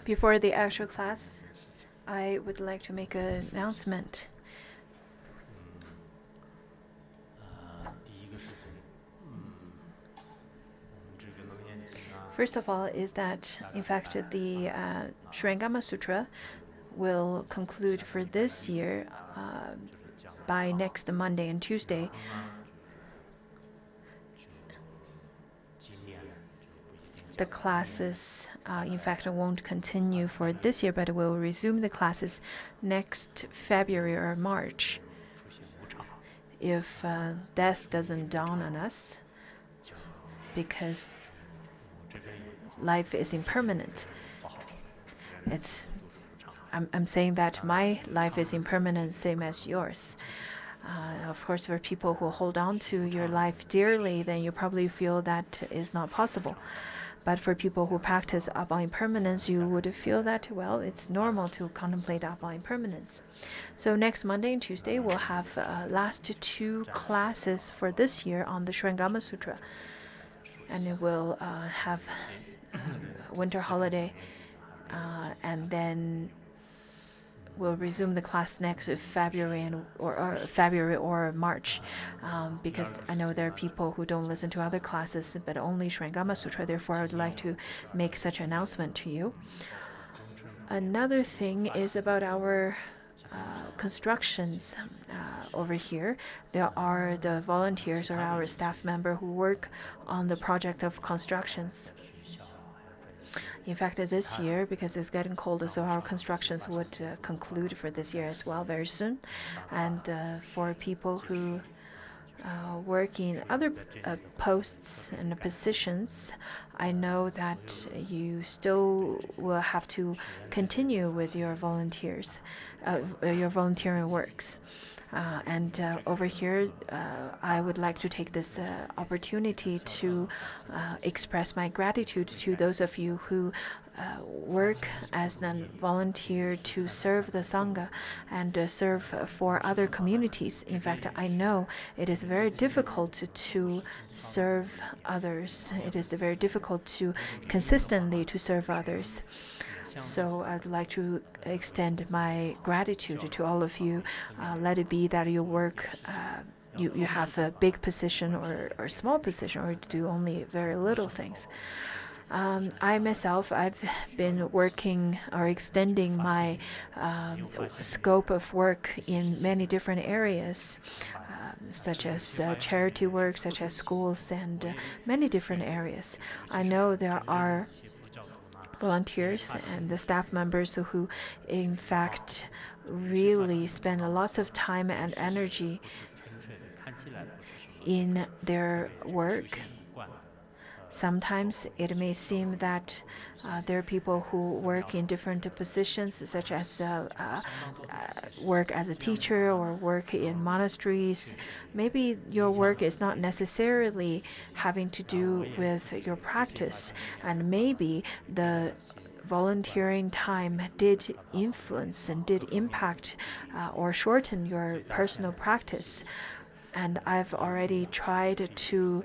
Before the actual class, I would like to make an announcement. First of all, is that in fact the Surangama Sutra will conclude for this year by next Monday and Tuesday. The classes, in fact, won't continue for this year, but we'll resume the classes next February or March. If death doesn't dawn on us, because life is impermanent. I'm saying that my life is impermanent, same as yours. Of course, for people who hold on to your life dearly, then you probably feel that is not possible. But for people who practice Abba impermanence, you would feel that, well, it's normal to contemplate Abba impermanence. So next Monday and Tuesday, we'll have last 2 classes for this year on the Surangama Sutra. And it will have winter holiday, and then we'll resume the class next February or February or March, because I know there are people who don't listen to other classes, but only Surangama Sutra. Therefore, I would like to make such an announcement to you. Another thing is about our constructions over here. There are the volunteers or our staff member who work on the project of constructions. In fact, this year, because it's getting colder, so our constructions would conclude for this year as well very soon. And for people who work in other posts and positions, I know that you still will have to continue with your your volunteering works. And over here, I would like to take this opportunity to express my gratitude to those of you who work as a volunteer to serve the Sangha and serve for other communities. In fact, I know it is very difficult to serve others. It is very difficult to consistently to serve others. So I'd like to extend my gratitude to all of you. Let it be that you work, you have a big position or small position, or do only very little things. I myself, I've been working or extending my scope of work in many different areas, such as charity work, such as schools, and many different areas. I know there are volunteers and the staff members who, in fact, really spend lots of time and energy in their work. Sometimes it may seem that there are people who work in different positions, such as work as a teacher or work in monasteries. Maybe your work is not necessarily having to do with your practice, and maybe the volunteering time did influence and did impact or shorten your personal practice. And I've already tried to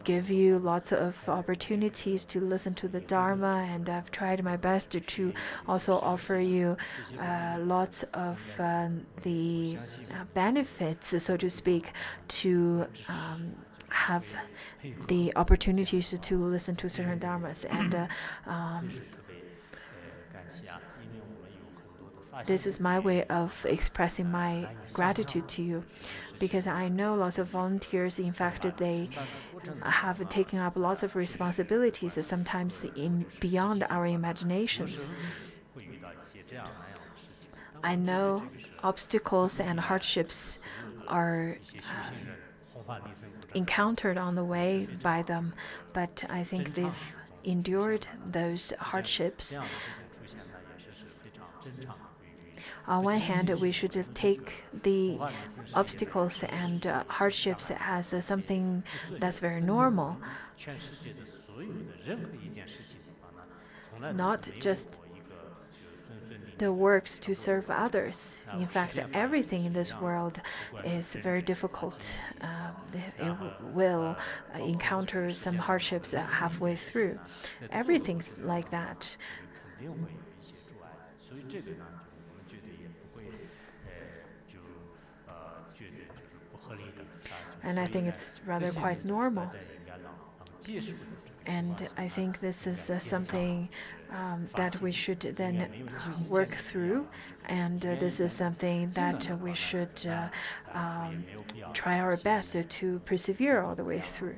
give you lots of opportunities to listen to the Dharma, and I've tried my best to also offer you lots of the benefits, so to speak, to have the opportunities to listen to certain Dharmas. And this is my way of expressing my gratitude to you, because I know lots of volunteers, in fact, they have taken up lots of responsibilities, sometimes beyond our imaginations. I know obstacles and hardships are encountered on the way by them, but I think they've endured those hardships. On one hand, we should take the obstacles and hardships as something that's very normal, not just the works to serve others. In fact, everything in this world is very difficult. It will encounter some hardships halfway through. Everything's like that. And I think it's rather quite normal. And I think this is something that we should then work through, and this is something that we should try our best to persevere all the way through.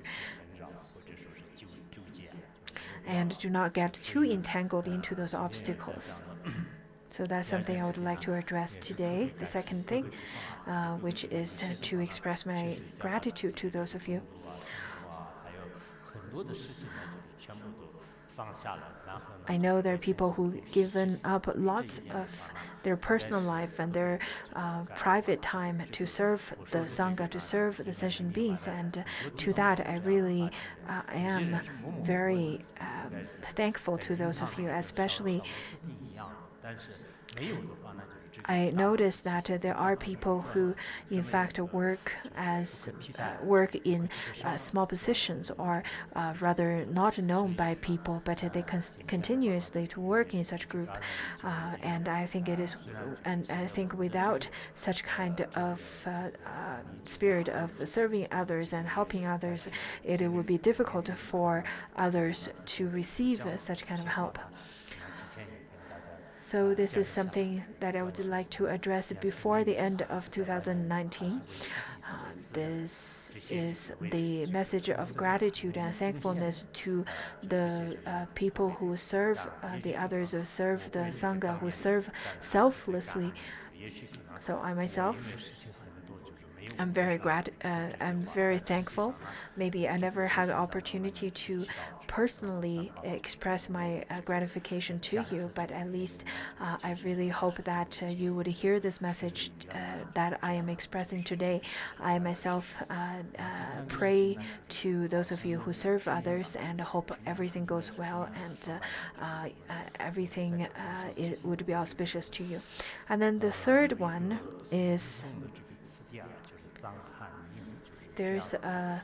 And do not get too entangled into those obstacles. So that's something I would like to address today. The second thing, which is to express my gratitude to those of you. I know there are people who've given up lots of their personal life and their private time to serve the Sangha, to serve the sentient beings, and to that I really am very thankful to those of you, especially. I noticed that there are people who, in fact, work in small positions, or rather not known by people, but they continuously to work in such group. And I think without such kind of spirit of serving others and helping others, it would be difficult for others to receive such kind of help. So this is something that I would like to address before the end of 2019. This is the message of gratitude and thankfulness to the people who serve the others, who serve the Sangha, who serve selflessly. So I myself, I'm very thankful. Maybe I never had the opportunity to personally express my gratification to you, but at least I really hope that you would hear this message that I am expressing today. I myself pray to those of you who serve others and hope everything goes well and everything it would be auspicious to you. And then the third one is there's a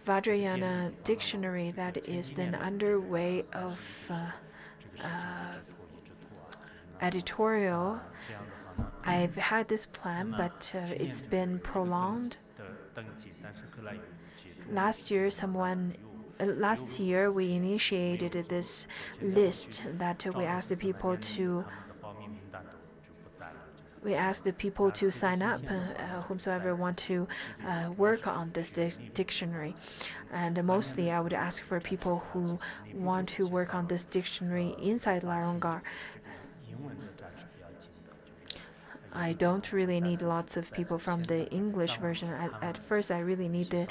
Vajrayana dictionary that is then underway of editorial. I've had this plan, but it's been prolonged. Last year, we initiated this list that we asked the people to sign up, whomsoever want to work on this dictionary. And mostly I would ask for people who want to work on this dictionary inside Larongar. I don't really need lots of people from the English version. At first, I really need the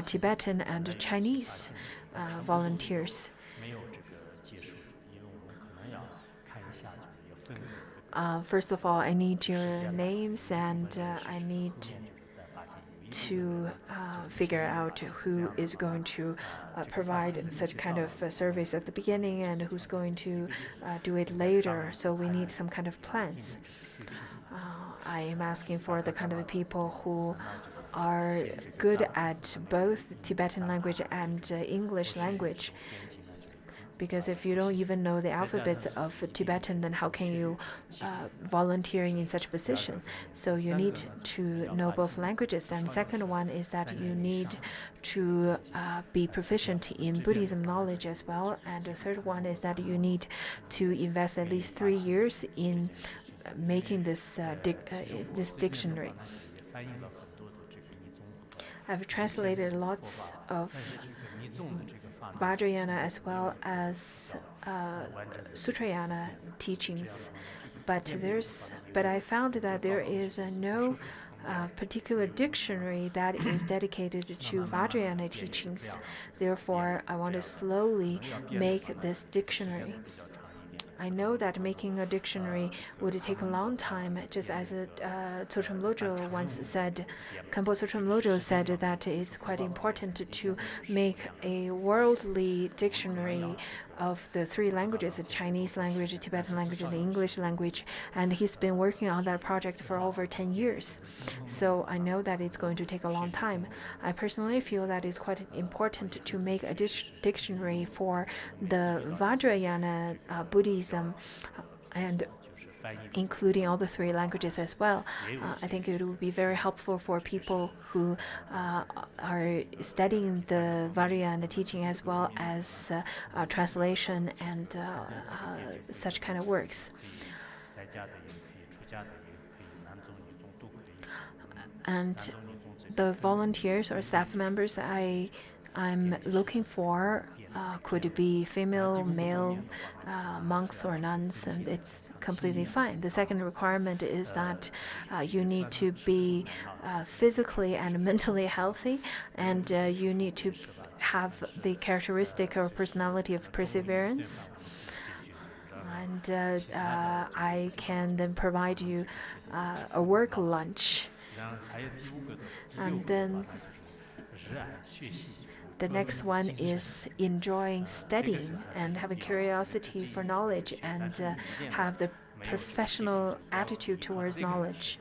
Tibetan and Chinese volunteers. First of all, I need your names, and I need to figure out who is going to provide such kind of service at the beginning and who's going to do it later. So we need some kind of plans. I am asking for the kind of people who are good at both Tibetan language and English language. Because if you don't even know the alphabets of Tibetan, then how can you volunteer in such a position? So you need to know both languages. Then the second one is that you need to be proficient in Buddhism knowledge as well. And the third one is that you need to invest at least 3 years in making this dictionary. I've translated lots of Vajrayana as well as Sutrayana teachings, but I found that there is no particular dictionary that is dedicated to Vajrayana teachings. Therefore, I want to slowly make this dictionary. I know that making a dictionary would take a long time, just as Tsotrem Lodro once said. Khenpo Tsotrem Lodro said that it's quite important to make a worldly dictionary of the three languages, the Chinese language, the Tibetan language, and the English language. And he's been working on that project for over 10 years. So I know that it's going to take a long time. I personally feel that it's quite important to make a dictionary for the Vajrayana Buddhism and including all the three languages as well. I think it would be very helpful for people who are studying the Vajrayana teaching as well as translation and such kind of works. And the volunteers or staff members I'm looking for could be female, male, monks or nuns, and it's completely fine. The second requirement is that you need to be physically and mentally healthy, and you need to have the characteristic or personality of perseverance. And I can then provide you a work lunch. And then the next one is enjoying studying and having curiosity for knowledge and have the professional attitude towards knowledge.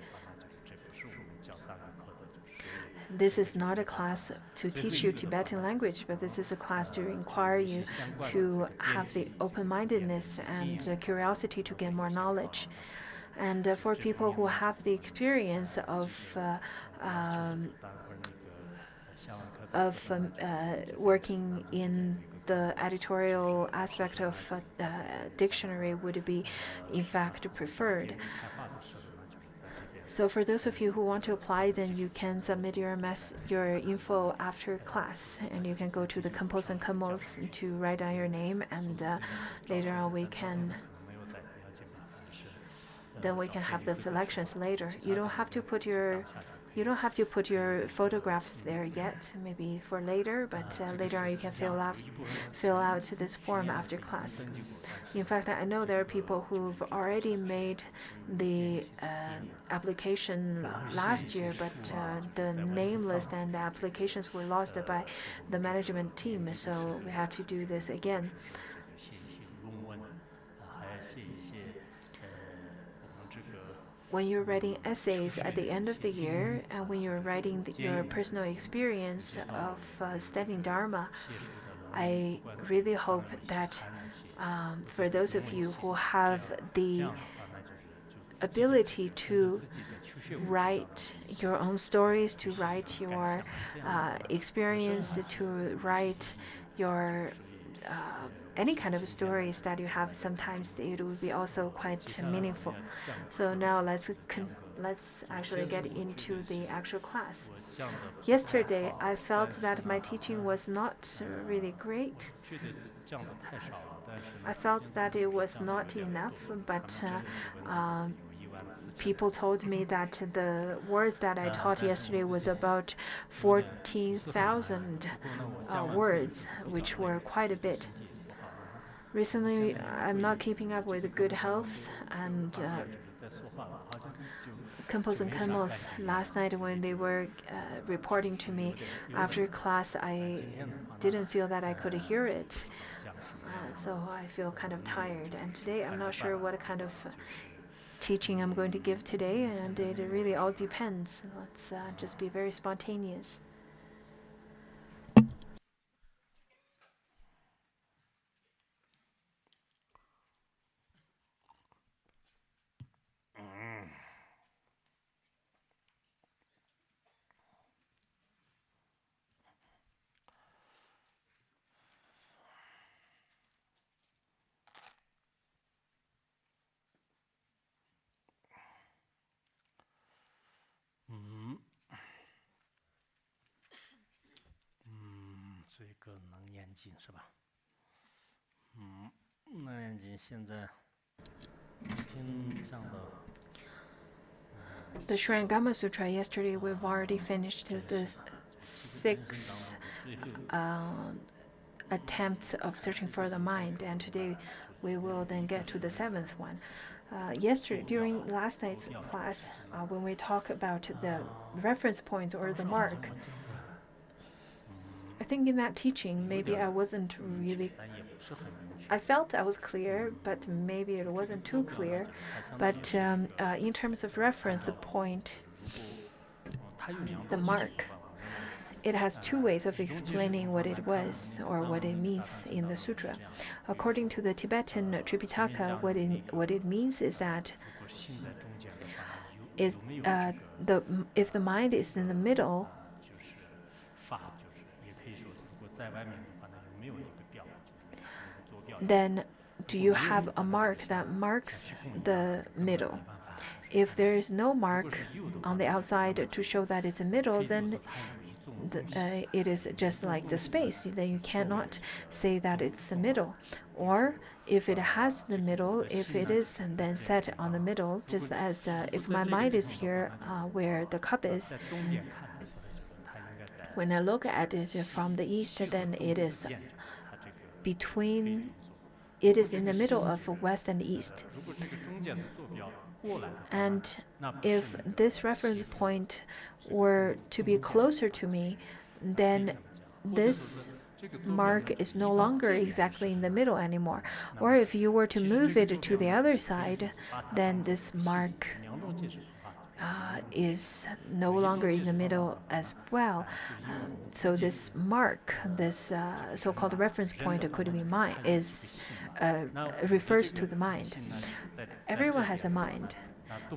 This is not a class to teach you Tibetan language, but this is a class to inquire you to have the open-mindedness and curiosity to gain more knowledge. And for people who have the experience of working in the editorial aspect of dictionary would be, in fact, preferred. So for those of you who want to apply, then you can submit your info after class, and you can go to the Compos and Commos to write down your name, and later on we can have the selections later. You don't have to put your photographs there yet, maybe for later, but later on you can fill out this form after class. In fact, I know there are people who've already made the application last year, but the name list and the applications were lost by the management team, so we have to do this again. When you're writing essays at the end of the year, and when you're writing your personal experience of studying Dharma, I really hope that for those of you who have the ability to write your own stories, to write your experience, to write your any kind of stories that you have, sometimes it would be also quite meaningful. So now let's actually get into the actual class. Yesterday, I felt that my teaching was not really great. I felt that it was not enough, but people told me that the words that I taught yesterday was about 14,000 words, which were quite a bit. Recently, I'm not keeping up with good health, and Compos and Commos last night when they were reporting to me after class, I didn't feel that I could hear it. So I feel kind of tired. And today, I'm not sure what kind of teaching I'm going to give today, and it really all depends. Let's just be very spontaneous. The Surangama Sutra, yesterday we've already finished the 6 attempts of searching for the mind, and today we will then get to the 7th one. Yesterday, during last night's class, when we talk about the reference points or the mark, I think in that teaching, maybe I wasn't really. I felt I was clear, but maybe it wasn't too clear. But in terms of reference point, the mark, it has two ways of explaining what it was or what it means in the sutra. According to the Tibetan Tripitaka, what it means is that if the mind is in the middle, then do you have a mark that marks the middle? If there is no mark on the outside to show that it's a middle, then it is just like the space. Then you cannot say that it's the middle. Or if it has the middle, if it is then set on the middle, just as if my mind is here where the cup is, when I look at it from the east, then it is in the middle of west and east. And if this reference point were to be closer to me, then this mark is no longer exactly in the middle anymore. Or if you were to move it to the other side, then this mark is no longer in the middle as well. So this mark, this so-called reference point could be mind, refers to the mind. Everyone has a mind.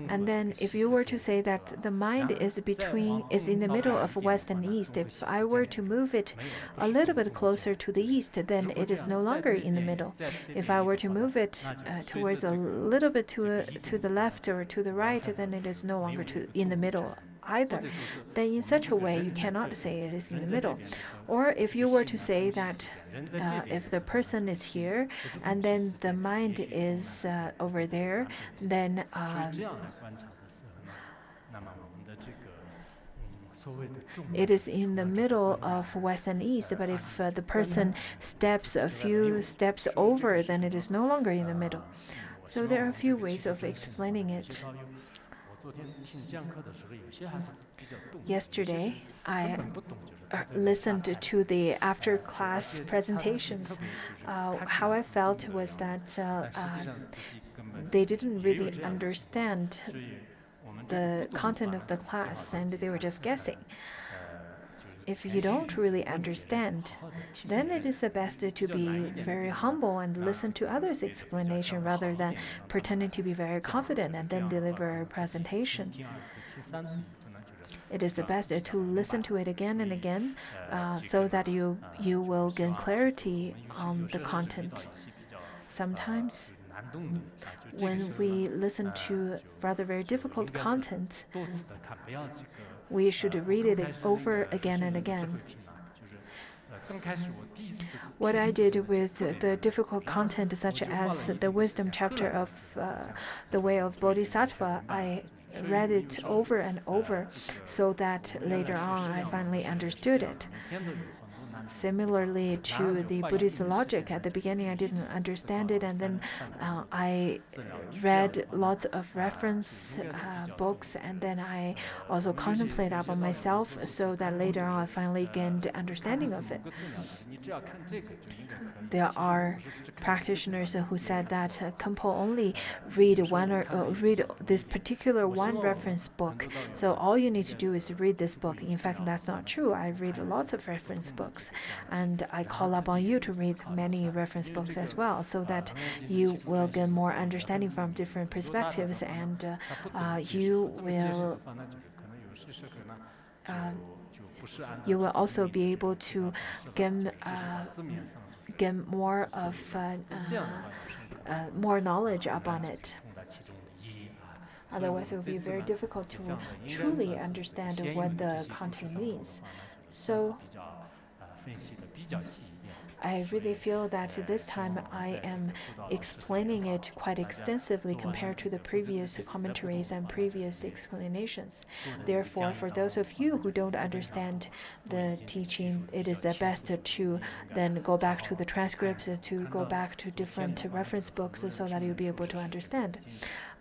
And then if you were to say that the mind is in the middle of west and east, if I were to move it a little bit closer to the east, then it is no longer in the middle. If I were to move it towards a little bit to the left or to the right, then it is no longer in the middle either. Then in such a way, you cannot say it is in the middle. Or if you were to say that if the person is here and then the mind is over there, then it is in the middle of west and east. But if the person steps a few steps over, then it is no longer in the middle. So there are a few ways of explaining it. Yesterday, I listened to the after-class presentations. How I felt was that they didn't really understand the content of the class, and they were just guessing. If you don't really understand, then it is the best to be very humble and listen to others' explanation rather than pretending to be very confident and then deliver a presentation. It is the best to listen to it again and again so that you will gain clarity on the content. Sometimes when we listen to rather very difficult content, we should read it over again and again. What I did with the difficult content, such as the wisdom chapter of the way of Bodhisattva, I read it over and over so that later on I finally understood it. Similarly to the Buddhist logic, at the beginning I didn't understand it, and then I read lots of reference books, and then I also contemplated upon myself so that later on I finally gained understanding of it. There are practitioners who said that Khenpo only read this particular one reference book, so all you need to do is read this book. In fact, that's not true. I read lots of reference books, and I call upon you to read many reference books as well, so that you will get more understanding from different perspectives, and you will also be able to get more knowledge upon it. Otherwise, it will be very difficult to truly understand what the content means. So I really feel that this time I am explaining it quite extensively compared to the previous commentaries and previous explanations. Therefore, for those of you who don't understand the teaching, it is the best to then go back to the transcripts, to go back to different reference books so that you'll be able to understand.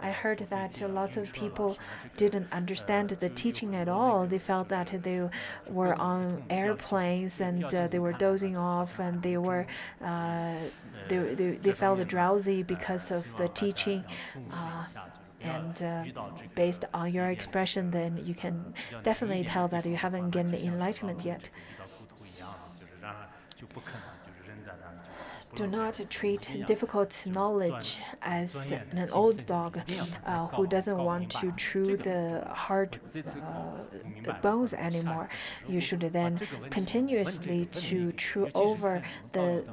I heard that lots of people didn't understand the teaching at all. They felt that they were on airplanes and they were dozing off, and they felt drowsy because of the teaching. And based on your expression, then you can definitely tell that you haven't gained enlightenment yet. Do not treat difficult knowledge as an old dog who doesn't want to chew the hard bones anymore. You should then continuously to chew over the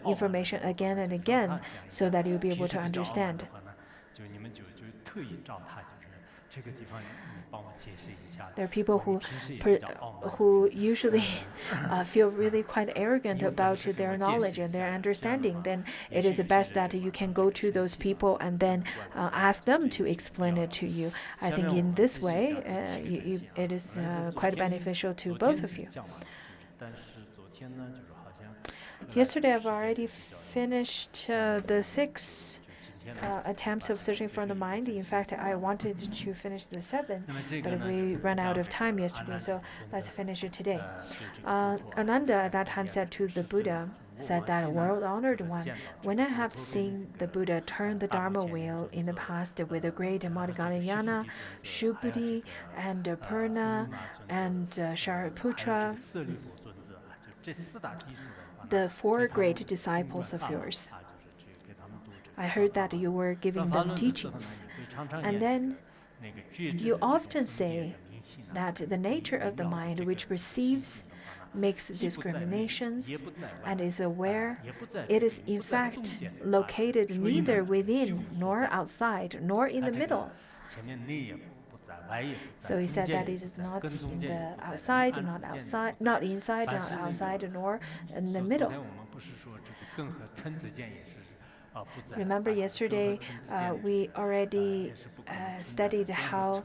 information again and again so that you'll be able to understand. There are people who usually feel really quite arrogant about their knowledge and their understanding. Then it is best that you can go to those people and then ask them to explain it to you. I think in this way, it is quite beneficial to both of you. Yesterday, I've already finished the 6 attempts of searching for the mind. In fact, I wanted to finish the 7, but we ran out of time yesterday, so let's finish it today. Ananda at that time said to the Buddha, said that, world-honored one, when I have seen the Buddha turn the Dharma wheel in the past with the great Madhgalyana, Shubhuti, and Purna, and Shariputra, the 4 great disciples of yours, I heard that you were giving them teachings. And then you often say that the nature of the mind which perceives, makes discriminations, and is aware, it is in fact located neither within nor outside nor in the middle. So he said that it is not in the outside, not inside, not outside, nor in the middle. Remember yesterday, we already studied how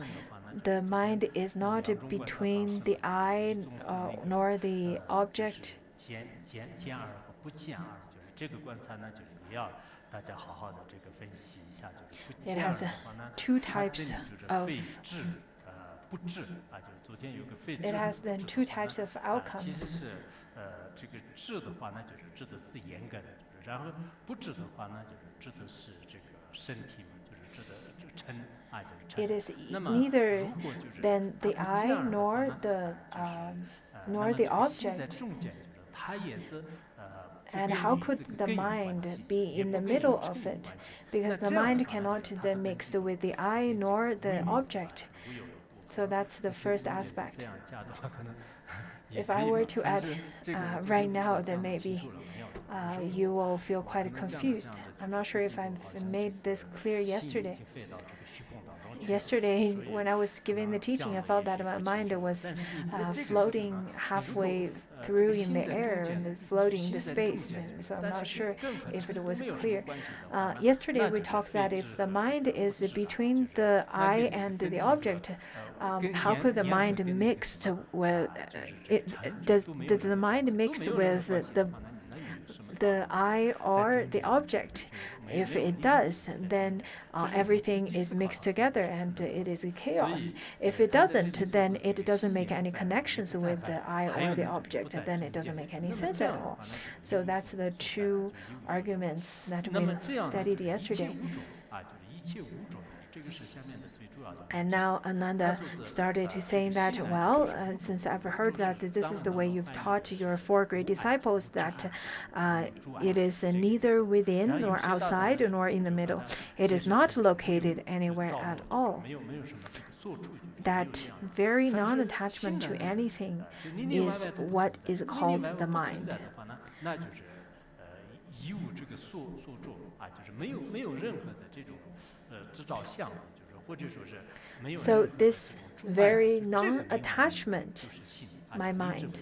the mind is not between the eye nor the object. It has 2 types of. It has then 2 types of outcomes. It is neither then the eye nor the object. And how could the mind be in the middle of it? Because the mind cannot then mix with the eye nor the object. So that's the first aspect. If I were to add right now, then maybe you will feel quite confused. I'm not sure if I made this clear yesterday. Yesterday, when I was giving the teaching, I felt that my mind was floating halfway through in the air and floating in the space. And so I'm not sure if it was clear. Yesterday, we talked that if the mind is between the eye and the object, how could the mind mix with it? Does the mind mix with the eye or the object? If it does, then everything is mixed together and it is a chaos. If it doesn't, then it doesn't make any connections with the eye or the object. Then it doesn't make any sense at all. So that's the 2 arguments that we studied yesterday. And now Ananda started to saying that, since I've heard that this is the way you've taught your 4 great disciples, that it is neither within nor outside nor in the middle. It is not located anywhere at all. That very non-attachment to anything is what is called the mind. So this very non-attachment, my mind,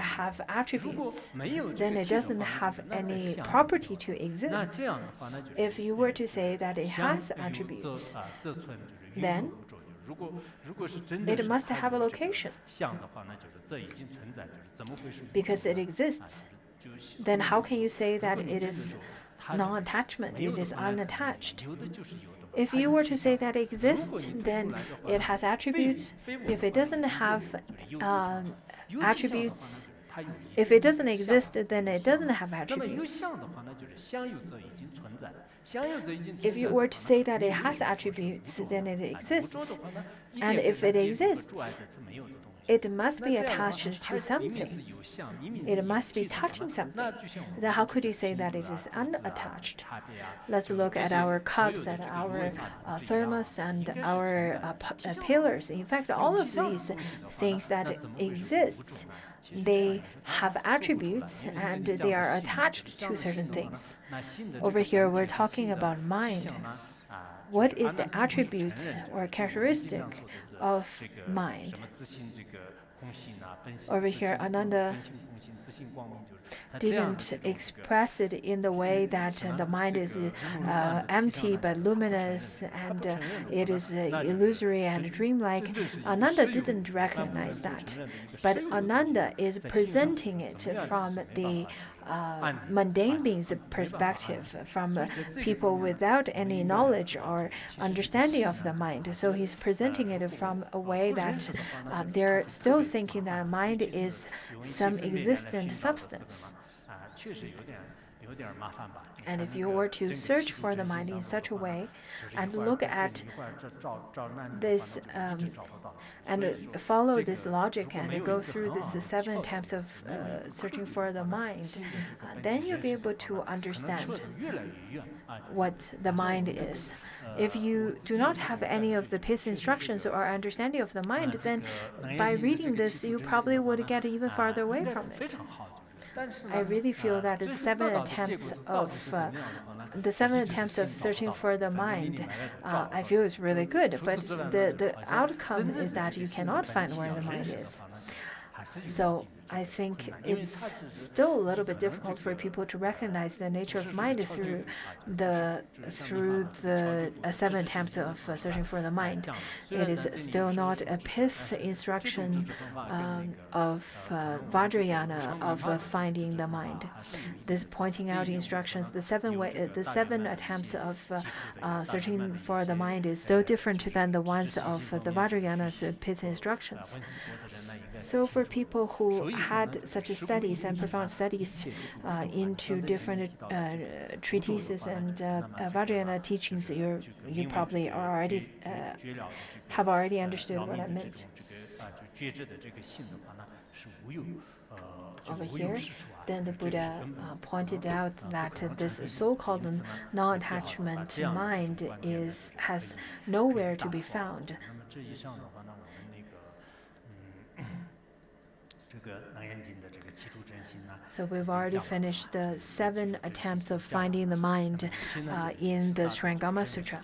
have 如果 attributes, 没有这 then 个 it 气的 doesn't 话， have 那在 any 相 property to 那 exist. 这样的话，那就是 If you were to say that it 相 has 这 attributes, 这寸就是 then 云何如昼，就是如果是真的 it 是 must 它 have a 有这个 location. 相的话，那就是这已经存在，就是怎么会是云 Because 何 it 呢？ exists. 就是 Then how can you say 如果 that 你 it 真的 is 说 non-attachment, it is unattached. 有的就是有的嘛。 If you were to say that it exists, then it has attributes. If it doesn't have attributes, if it doesn't exist, then it doesn't have 那么有 attributes. 相的话，那就是相有则已经存在，相有则已经存 If 在。 you were to say that it has attributes, then it 不着 exists. 的话呢，一 And 定 if 会 it 接触和 exists, 阻碍的是没有的东西。 It must 那 be 这样的话 attached 它 to 明明是 something. 有相，明明 It 是有 must be 气场的 touching 那 something. 就像我 Then 们 how 的 could you say 金 that 子 it 啊 is 种子啊 unattached? 差别啊 Let's 这 look 这 at 些 our 所有 cups 的 and 这个 our 有为法则是一样 thermos 的 and 应该是 our 存在。 pillars. In fact, all of 有相的 these 东西的话 things 那 that 怎么会是无物 exist, 种呢？其实这样 they 也是它 have 说不出来， attributes 因为 and 这 they 样 are 的性 attached 相 to 的性 certain 的话呢 things. 那性的这 Over 个 here, 本 we're 质 talking 性的 about 迹 mind. 象呢，就 What 是 is 安 the 娜并不是承 attributes 认 or 我们尽 characteristic 量说的是 of 这个 mind? 什么自信这个空性啊，本性 Over 自 here, 信 Ananda 本性空性，自信光明，就是它这样的 didn't 这种这个 express it in the way that 什么 the mind 这 is 个如梦如幻的迹 empty 象呢， but 他不承认 luminous 的，他 and 不承认的话 it 呢 is 那就是 illusory and 真 dreamlike. 正是一个 Ananda 实有 didn't 那不能 recognize 不 that, 承认的一个 but 实有的东西 Ananda is 在心上 presenting 怎 it 么样 from 是没办 the 法按理 mundane 按 being's 没办法按 perspective, 理 from 所以在这个 people 方面呢 without 我们 any 应该 knowledge 了 or 解其实是 understanding 信 of the 仰的 mind. 话 So 是 he's presenting it 如果 from a 不 way 认 that 识的话呢，就是 they're 它特 still 别 thinking 麻 that 烦， mind 尤其 is 是用一些 some 分别来 existent 寻找的这个 substance. 嘛，确实有点麻烦吧。你 And 看 if 那 you 个 were to 真给 search 气度 for the 真心 mind 当 in 中 such 的 a 话呢， way 就是一 and 会儿 look 在这 at 里一会儿照那里的 this 话呢，就一直找不到。所 and 以说 follow 这 this 个 logic 如果 and 没有 go 一个 through 很 this 好的 seven 跳 attempts 跃 of 没有一个 searching 刻 for 意 the 的话呢， mind, 新的这个本 then 体 you'll 认 be 识的 able 话 to 呢，可能撤 understand 得越来越远啊。 what the mind is. If you do not have any of the pith instructions or understanding of the mind, then by reading this, you probably would get even farther away from it. I really feel that the seven attempts of searching for the mind, I feel is really good, but the outcome is that you cannot find where the mind is. So I think it's still a little bit difficult for people to recognize the nature of mind through the seven attempts of searching for the mind. It is still not a pith instruction of Vajrayana of finding the mind. This pointing out instructions, the seven attempts of searching for the mind is so different than the ones of the Vajrayana's pith instructions. So for people who had such studies and profound studies into different treatises and Vajrayana teachings, you probably already have already understood what I meant. Over here, then the Buddha pointed out that this so-called non-attachment mind has nowhere to be found. So we've already finished the 7 attempts of finding the mind in the Surangama Sutra.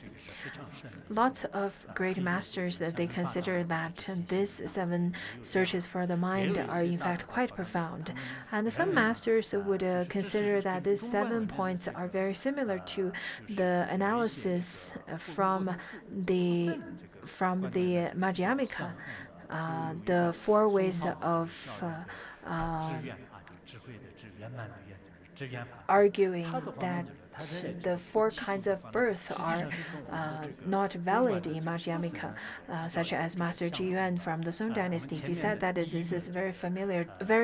Lots of great masters that they consider that these 7 searches for the mind are in fact quite profound. And some masters would consider that these 7 points are very similar to the analysis from the Madhyamika. The 4 ways of arguing that the 4 kinds of birth are not valid in Madhyamika, such as Master Ji Yuan from the Song Dynasty. He said that this is very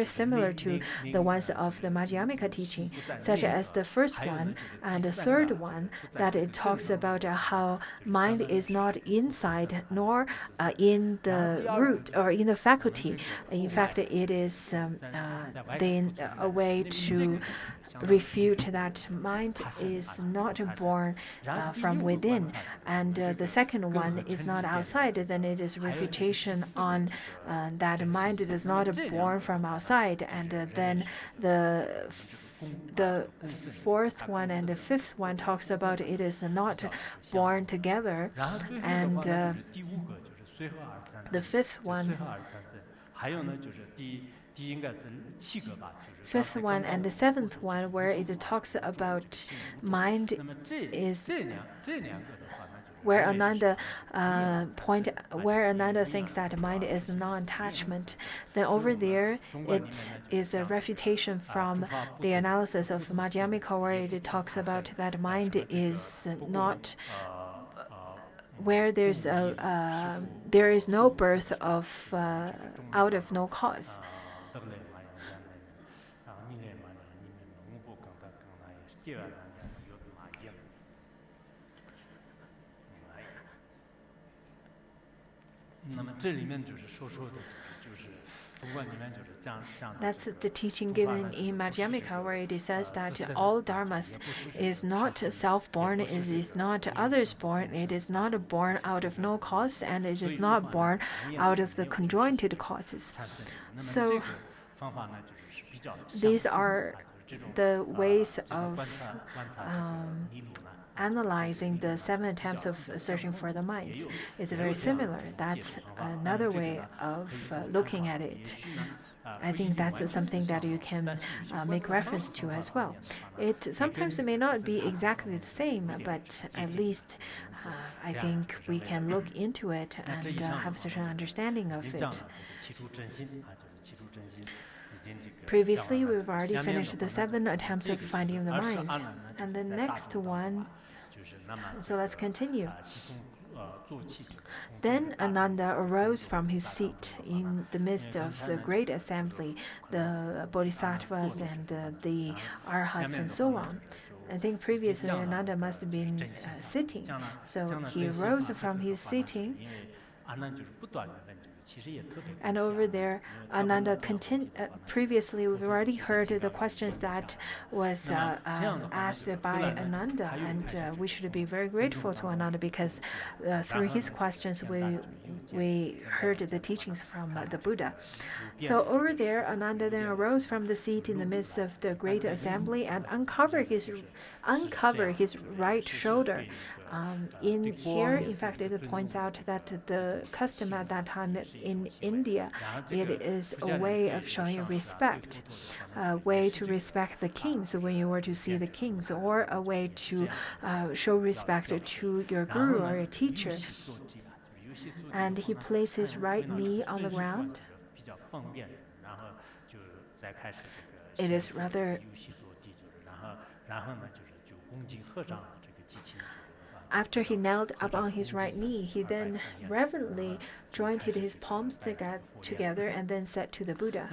similar to the ones of the Madhyamika teaching, such as the first one and the third one, that it talks about how mind is not inside nor in the root or in the faculty. In fact, it is then a way to refute that mind is not born from within, and the second one is not outside. Then it is refutation on that mind is not born from outside, and then the 4th one and the 5th one talks about it is not born together, and the 5th one. 5th one and the 7th one, where it talks about mind is where Ananda where Ananda thinks that mind is non-attachment, then over there it is a refutation from the analysis of Madhyamika, where it talks about that mind is not where there is no birth of out of no cause. That's the teaching given in Madhyamika, where it says that all dharmas is not self-born, it is not others-born, it is not born out of no cause, and it is not born out of the conjoined causes. So these are the ways of analyzing the 7 attempts of searching for the minds. It's very similar. That's another way of looking at it. I think that's something that you can make reference to as well. Sometimes it may not be exactly the same, but at least I think we can look into it and have a certain understanding of it. Previously, we've already finished the 7 attempts of finding the mind. And the next one, so let's continue. Then Ananda arose from his seat in the midst of the great assembly, the bodhisattvas and the arhats and so on. I think previously Ananda must have been sitting. So he rose from his sitting. And over there, Ananda previously, we've already heard the questions that was asked by Ananda, and we should be very grateful to Ananda because through his questions, we heard the teachings from the Buddha. So over there, Ananda then arose from the seat in the midst of the great assembly and uncovered his right shoulder. In here, in fact, it points out that the custom at that time in India, it is a way of showing respect, a way to respect the kings when you were to see the kings, or a way to show respect to your guru or your teacher. And he placed his right knee on the ground. It is rather. After he knelt up on his right knee, he then reverently jointed his palms together and then said to the Buddha,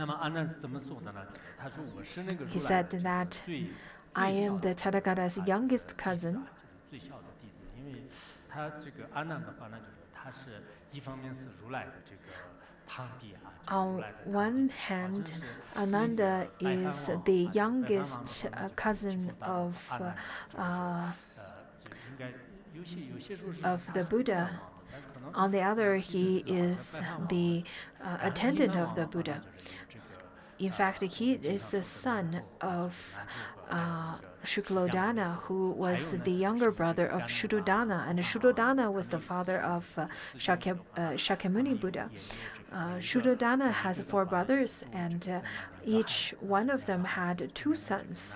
he said that I am the Tathagata's youngest cousin. On one hand, Ananda is the youngest cousin of the Buddha. On the other, he is the attendant of the Buddha. In fact, he is the son of Shuklodana, who was the younger brother of Shuddhodana, and Shuddhodana was the father of Shakyamuni Buddha. Shuddhodana has 4 brothers, and each one of them had 2 sons.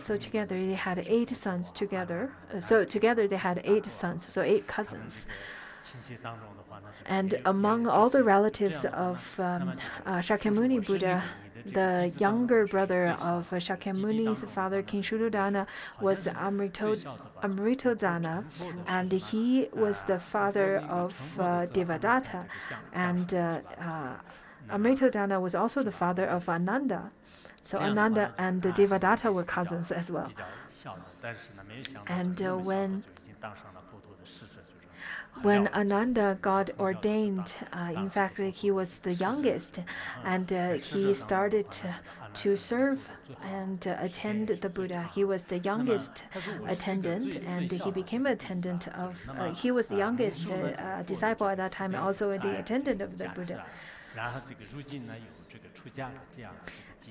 So together they had 8 sons together. So together they had 8 sons, so 8 cousins. And among all the relatives of Shakyamuni Buddha, the younger brother of Shakyamuni's father, King Shuddhodana, was Amritodana, and he was the father of Devadatta, and Amritodana was also the father of Ananda. So Ananda and Devadatta were cousins as well. And when Ananda got ordained, in fact, he was the youngest, and he started to serve and attend the Buddha. He was the youngest attendant, and he became attendant of. He was the youngest disciple at that time, also the attendant of the Buddha.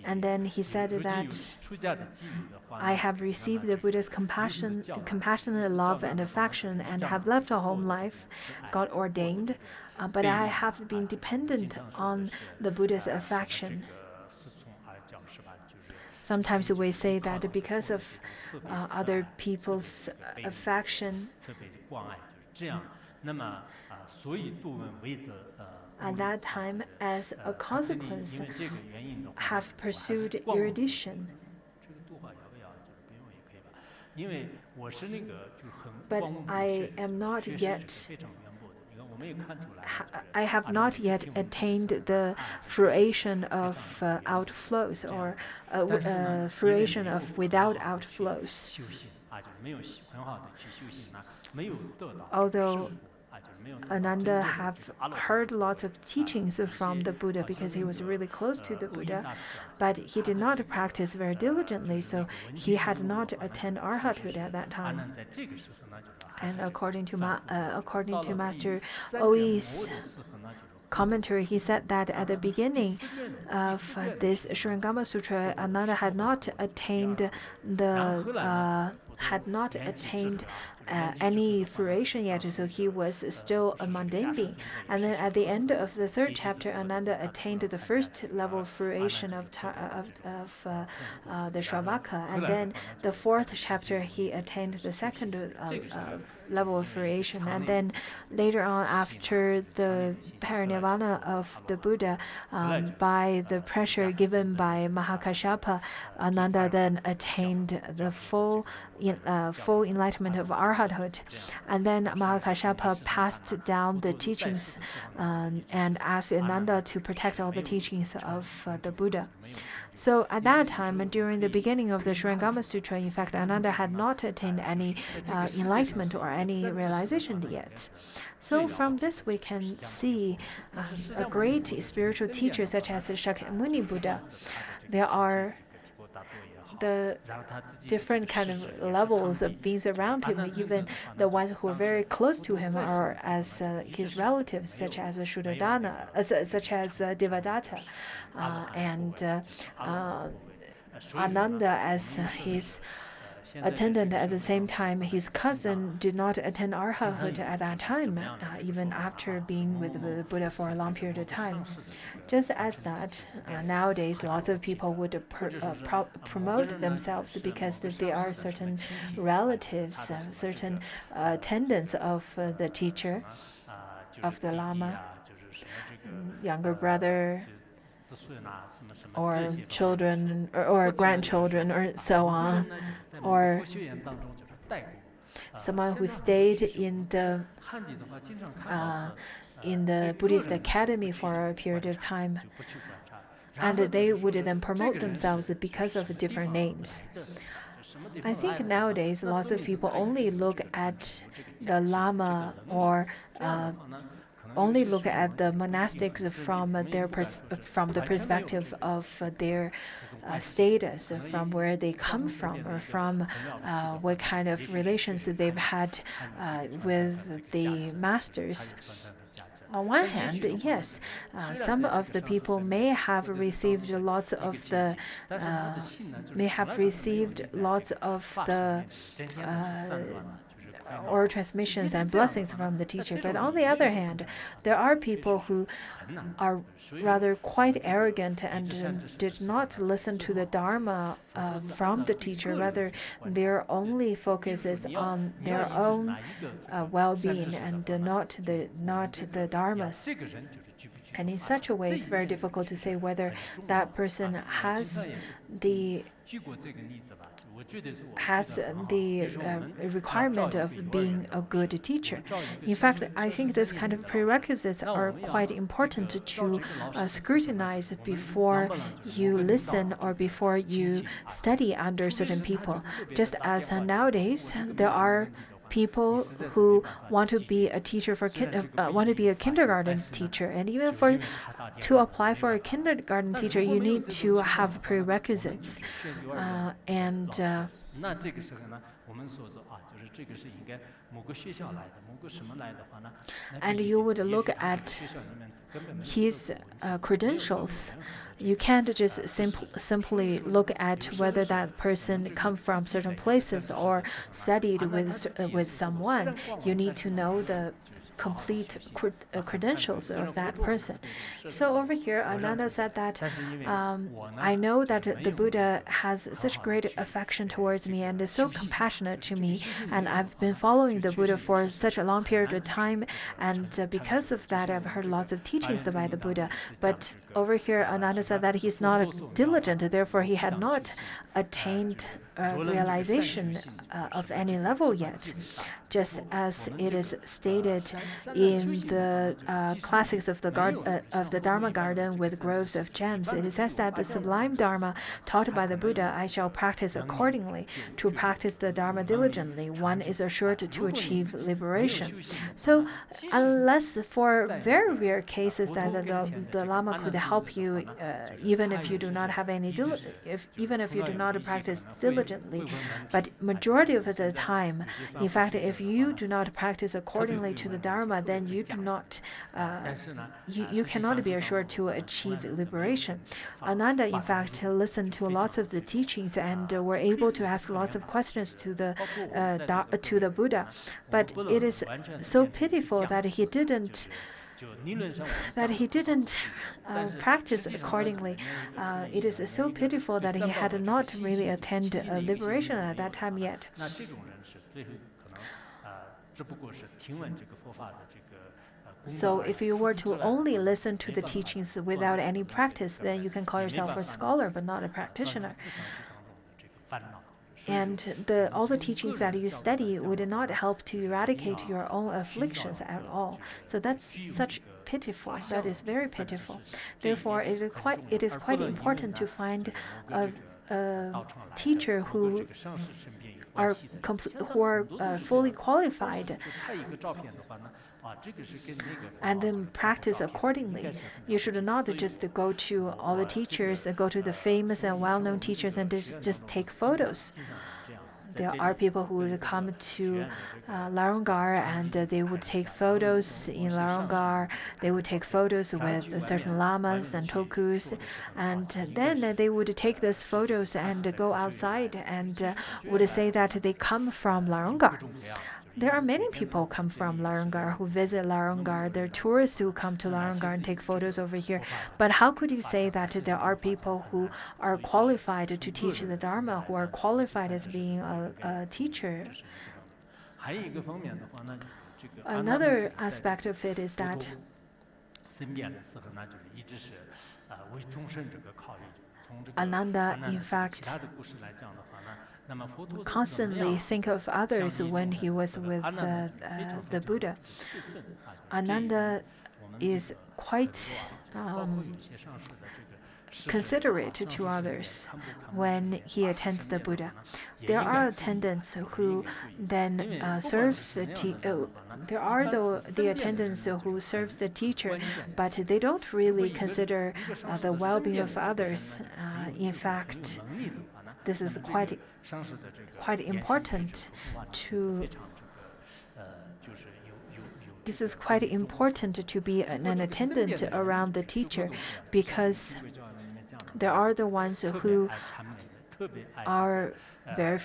And then he said that I have received the Buddha's compassionate love and affection and have left a home life, got ordained, but I have been dependent on the Buddha's affection. Sometimes we say that because of other people's affection, 特别关爱，就是这样。那么所以杜问为得at that time, as a 他这里 consequence, 因为这个原因的话， have 我还是 pursued 逛 erudition. 这个度化要不要？就是不用也可以吧，因为我是那个就是很 But 光明 I 确 am not 确实 yet 是非常渊博的。你看，我们也看出来， I have not yet attained the fruition of outflows or fruition of without outflows. 修行就是没有很好的去修行没有得到 Although 就是没有得到真 Ananda 正的 have 阿罗汉 heard lots of teachings from the Buddha because he was really close to the 欧印 Buddha, 大师 but he did not practice very diligently, so he had not attained arhathood at that 阿 time. 难在这个时候呢，就是还 And 是 according to 到了 Master 第三 Oi's 点魔的时候呢，就是 commentary, he said that at the beginning of this Surangama Sutra, Ananda had not attained any fruition yet, so he was still a mundane being. And then at the end of the third chapter, Ananda attained the first level of fruition of the Shravaka, and then the fourth chapter he attained the second level of fruition, and then later on, after the parinirvana of the Buddha, by the pressure given by Mahakashapa, Ananda then attained the full enlightenment of arhathood. And then Mahakashapa passed down the teachings and asked Ananda to protect all the teachings of the Buddha. So at that time, during the beginning of the Surangama Sutra, in fact, Ananda had not attained any enlightenment or any realization yet. So from this, we can see a great spiritual teacher such as Shakyamuni Buddha. There are the different kind of levels of beings around him, even the ones who are very close to him are as his relatives, such as Shuddhadana, such as Devadatta, and Ananda as his attendant. At the same time, his cousin did not attend arhathood at that time, even after being with the Buddha for a long period of time. Just as that, nowadays, lots of people would promote themselves because they are certain relatives, certain attendants of the teacher, of the Lama, younger brother, or children, or grandchildren, or so on, or someone who stayed in the Buddhist academy for a period of time, and they would then promote themselves because of different names. I think nowadays lots of people only look at the Lama or only look at the monastics from the perspective of their status, from where they come from, or from what kind of relations they've had with the masters. On one hand, yes, some of the people may have received lots of the oral transmissions and blessings from the teacher. But on the other hand, there are people who are rather quite arrogant and did not listen to the Dharma from the teacher. Rather, their only focus is on their own well-being and not the Dharmas. And in such a way, it's very difficult to say whether that person has the requirement of being a good teacher. In fact, I think this kind of prerequisites are quite important to scrutinize before you listen or before you study under certain people. Just as nowadays, there are people who want to be a teacher for want to be a kindergarten teacher, and even to apply for a kindergarten teacher, you need to have prerequisites, and you would look at his credentials. You can't just simply look at whether that person come from certain places or studied with someone. You need to know the complete credentials of that person. So over here, Ananda said that I know that the Buddha has such great affection towards me and is so compassionate to me, and I've been following the Buddha for such a long period of time, and because of that, I've heard lots of teachings by the Buddha. But over here, Ananda said that he's not diligent, therefore he had not attained realization of any level yet. Just as it is stated in the classics of the Dharma garden with groves of gems, it says that the sublime Dharma taught by the Buddha I shall practice accordingly. To practice the Dharma diligently, one is assured to achieve liberation. So, unless for very rare cases that the Lama could help you, even if you do not have any even if you do not practice diligently, but majority of the time, in fact, if you do not practice accordingly to the Dharma, then you do not, you cannot be assured to achieve liberation. Ananda, in fact, listened to lots of the teachings and were able to ask lots of questions to the Buddha, but it is so pitiful that he didn't practice accordingly. It is so pitiful that he had not really attained liberation at that time yet. So if you were to only listen to the teachings without any practice, then you can call yourself a scholar but not a practitioner. And all the teachings that you study would not help to eradicate your own afflictions at all. So that's such pitiful. That is very pitiful. Therefore, it is quite important to find a teacher who are fully qualified and then practice accordingly. You should not just go to all the teachers, go to the famous and well-known teachers and just take photos. There are people who would come to Larungar and they would take photos in Larungar. They would take photos with certain lamas and tokus, and then they would take those photos and go outside and would say that they come from Larungar. There are many people come from Larungar who visit Larungar. There are tourists who come to Larungar and take photos over here. But how could you say that there are people who are qualified to teach the Dharma, who are qualified as being a teacher? Another aspect of it is that Ananda, in fact, constantly think of others when he was with the Buddha. Ananda is quite considerate to others when he attends the Buddha. There are attendants who then serves the there are the attendants who serves the teacher, but they don't really consider the well-being of others. In fact, this is quite important to. This is quite important to be an attendant around the teacher, because there are the ones who are very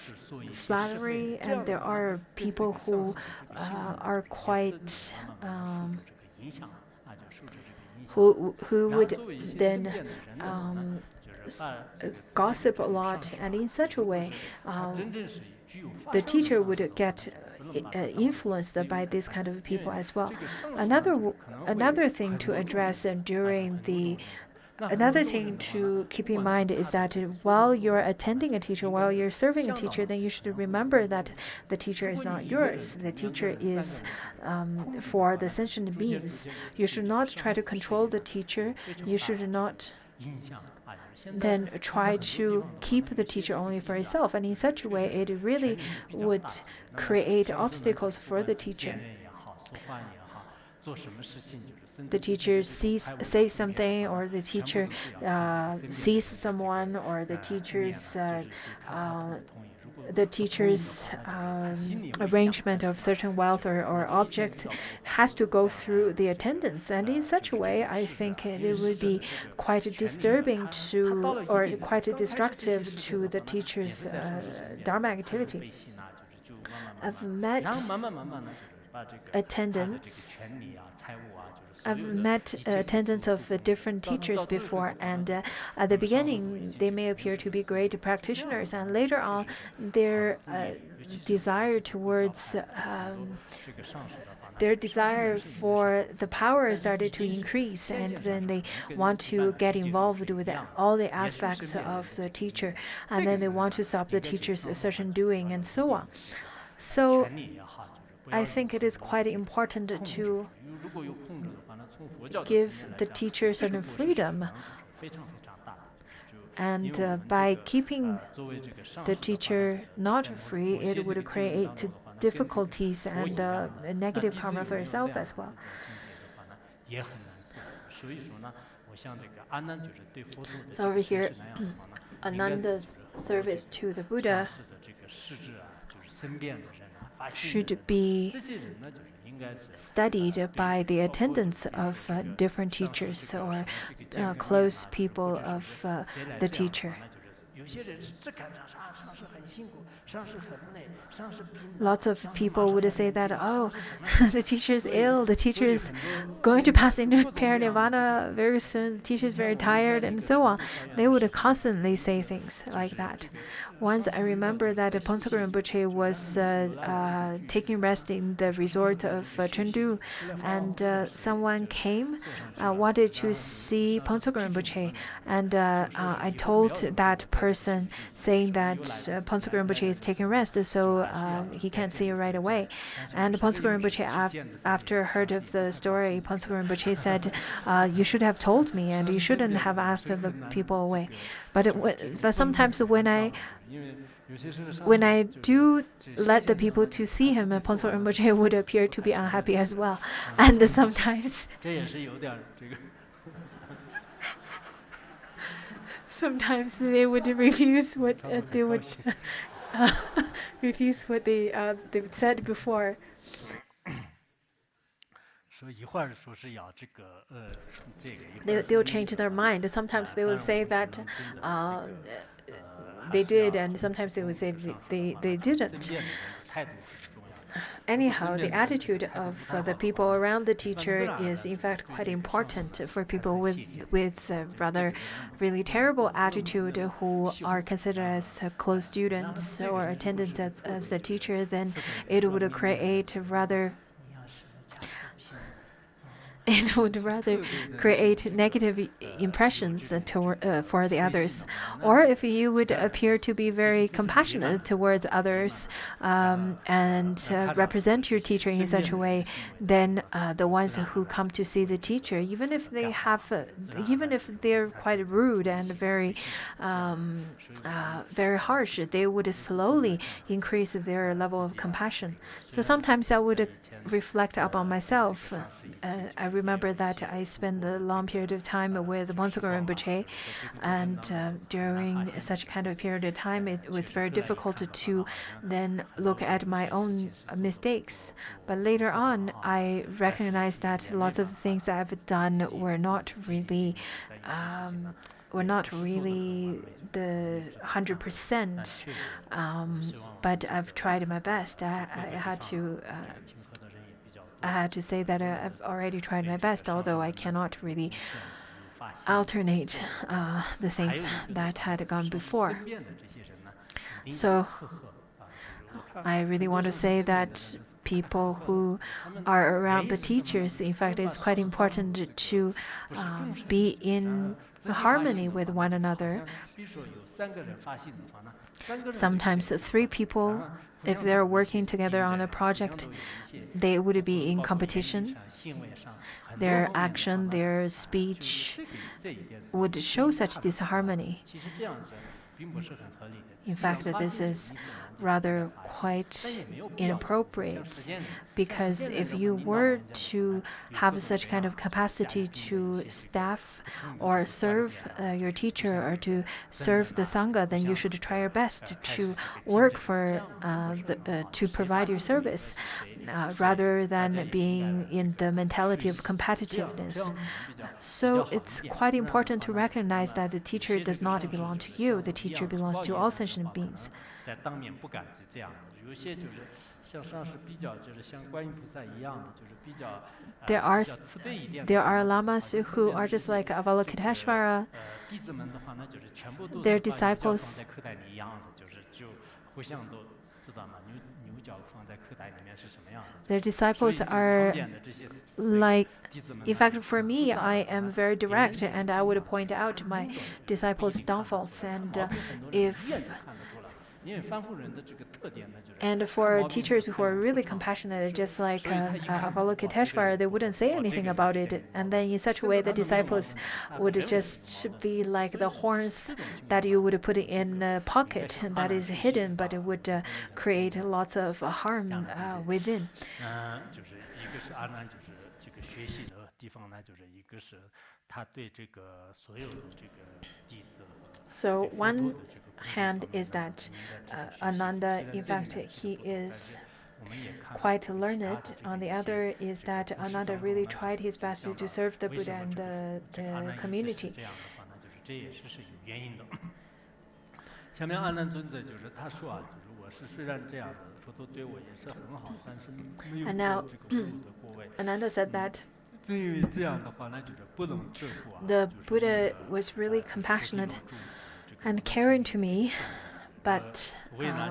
flattery, and there are people who are quite who would then gossip a lot, and in such a way the teacher would get influenced by these kind of people as well. Another thing to address Another thing to keep in mind is that while you're attending a teacher, while you're serving a teacher, then you should remember that the teacher is not yours. The teacher is for the sentient beings. You should not try to control the teacher. You should not then try to keep the teacher only for yourself. And in such a way, it really would create obstacles for the teacher. The teacher says something, or the teacher sees someone, or the teacher's arrangement of certain wealth or objects has to go through the attendants. And in such a way, I think it would be quite disturbing or quite destructive to the teacher's Dharma activity. I've met attendance. I've met attendants of different teachers before, and at the beginning, they may appear to be great practitioners, and later on, their desire towards their desire for the power started to increase, and then they want to get involved with all the aspects of the teacher, and then they want to stop the teacher's certain doing, and so on. So I think it is quite important to give the teacher certain freedom. And by keeping the teacher not free, it would create difficulties and negative karma for yourself as well. So over here, Ananda's service to the Buddha should be studied by the attendants of different teachers or close people of the teacher. Lots of people would say that, oh, the teacher is ill, the teacher is going to pass into parinirvana very soon, the teacher is very tired, and so on. They would constantly say things like that. Once I remember that Pontsa Rinpoche was taking rest in the resort of Chengdu, and someone came, wanted to see Pontsa Rinpoche, and I told that person saying that Pontsa Rinpoche is taking rest, so he can't see you right away. And Pontsa Rinpoche, after heard of the story, Pontsa Rinpoche said, you should have told me, and you shouldn't have asked the people away. But sometimes when I do let the people to see him, Pontsa Rinpoche would appear to be unhappy as well. And sometimes they would refuse what they would refuse what they said before. They'll change their mind. Sometimes they will say that they did, and sometimes they would say they didn't. Anyhow, the attitude of the people around the teacher is in fact quite important. For people with rather really terrible attitude who are considered as close students or attendants as the teacher, then it would create rather negative impressions for the others. Or if you would appear to be very compassionate towards others and represent your teacher in such a way, then the ones who come to see the teacher, even if they're quite rude and very harsh, they would slowly increase their level of compassion. So sometimes I would reflect upon myself. I remember that I spent a long period of time with Pontsa Rinpoche, and during such kind of period of time, it was very difficult to then look at my own mistakes. But later on, I recognized that lots of the things I've done were not really the 100%, but I've tried my best. I had to say that I've already tried my best, although I cannot really alternate the things that had gone before. So I really want to say that people who are around the teachers, in fact, it's quite important to be in harmony with one another. Sometimes 3 people, if they're working together on a project, they would be in competition. Their action, their speech would show such disharmony. In fact, this is rather quite inappropriate, because if you were to have such kind of capacity to staff or serve your teacher or to serve the Sangha, then you should try your best to work for to provide your service, rather than being in the mentality of competitiveness. So it's quite important to recognize that the teacher does not belong to you. The teacher belongs to all sentient beings. 有些就是像上师比较就是像观音菩萨一样的，就是比较 There are 比较慈悲一点的 there 话 are 呢， lamas 好像 who 身边 are 的这 just 些 like 这个 Avalokiteshvara. 弟子们的话呢，就是全部都 Their 是把牛角放 disciples 在课袋里一样的，就是就互相都知道嘛，牛角放在课袋里面是什么样的。 their 所以 disciples 就是旁 are 边的这些 like 弟子们 in 呢， fact 就 for 很 me 复杂 I 的， am 那 very 别人 direct 就 and 经 I would 常 point 就 out 看 my 懵懂的人不一 disciples' 定看得出 downfalls 来，看 and 毛病很多人 if 一眼就看得出来，因为翻护人的这个特点呢，就是 and 看 for 毛病 teachers 是 who 看 are 人 really 不知道， compassionate, just like 所以他一看， 哇，这个 Avalokiteshvara, 人 they 不 wouldn't 好， say 哇，这 anything 个人 about 这 it. 点有毛 And 病， then in such a 甚 way, 至 the 他都没有毛 disciples 病的，他 would 认为有毛 just 病。 be like 所 the 以 horns 这种情 that 况 you 呢， would put 这 in 个 a 应该 pocket 向 and 阿 that 难 is 学习 hidden, 到 but it 的， would 真的很 create 重要。 lots of 这 harm 样的这些， within. 就是一个是阿难，就是这个学习的地方呢，就是一个是他对这个所有的这个弟子和 So 对佛陀 one 的这个供养 hand 方面 is 呢， that 应该值得学习。 Ananda, 虽然 in 这里 fact, 面 he 不同，但 is 是我们也看到 quite 这个其他 learned. 的这个 On the 一些 other is 这个 that 故事 Ananda 当中 really 呢， tried his 就 best 讲 to 到 serve the 为什 Buddha 么 and 这个这个阿 the 难一直是 community. 这样的话呢，就是这也是有原因的。下面阿难尊者就是他说啊，就是我是虽然这样的，佛陀对我也是很好，但是没有 And 过 now 这个侮辱的过位。 Ananda said that 正因为这样的话呢，就是不能折服啊， the 就是 Buddha 那个 was really 佛地 compassionate 罗住这个 and 无 caring 情 to me, 的 but 为难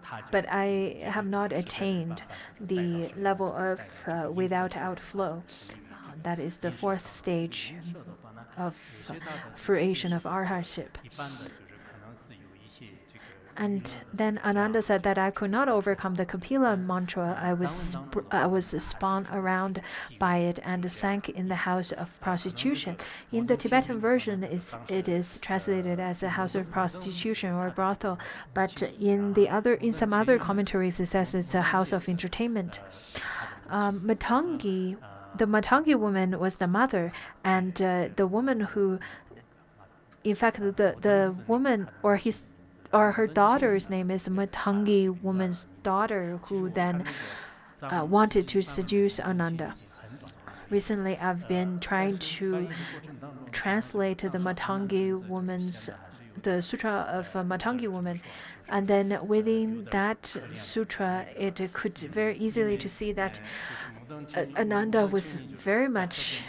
他就 but I 是 have not 实在没办 attained 法就是带到 the 生命 level 带 of 到这个因 without 色上 outflow. 所以这个 That is the 因色 fourth 上 stage 因色的话呢， of 有些大的这个 fruition 戒 of 识 arhatship. 一般的就是可能是有一些这个 And then Ananda said that I could not overcome the Kapila mantra. I was spun around by it and sank in the house of prostitution. In the Tibetan version, it is translated as a house of prostitution or brothel, but in some other commentaries, it says it's a house of entertainment. Matangi, the Matangi woman was the mother, and the woman who, in fact, the woman or her daughter's name is Matangi woman's daughter, who then wanted to seduce Ananda. Recently, I've been trying to translate the Matangi woman's, the sutra of Matangi woman, and then within that sutra, it could very easily to see that Ananda was very much.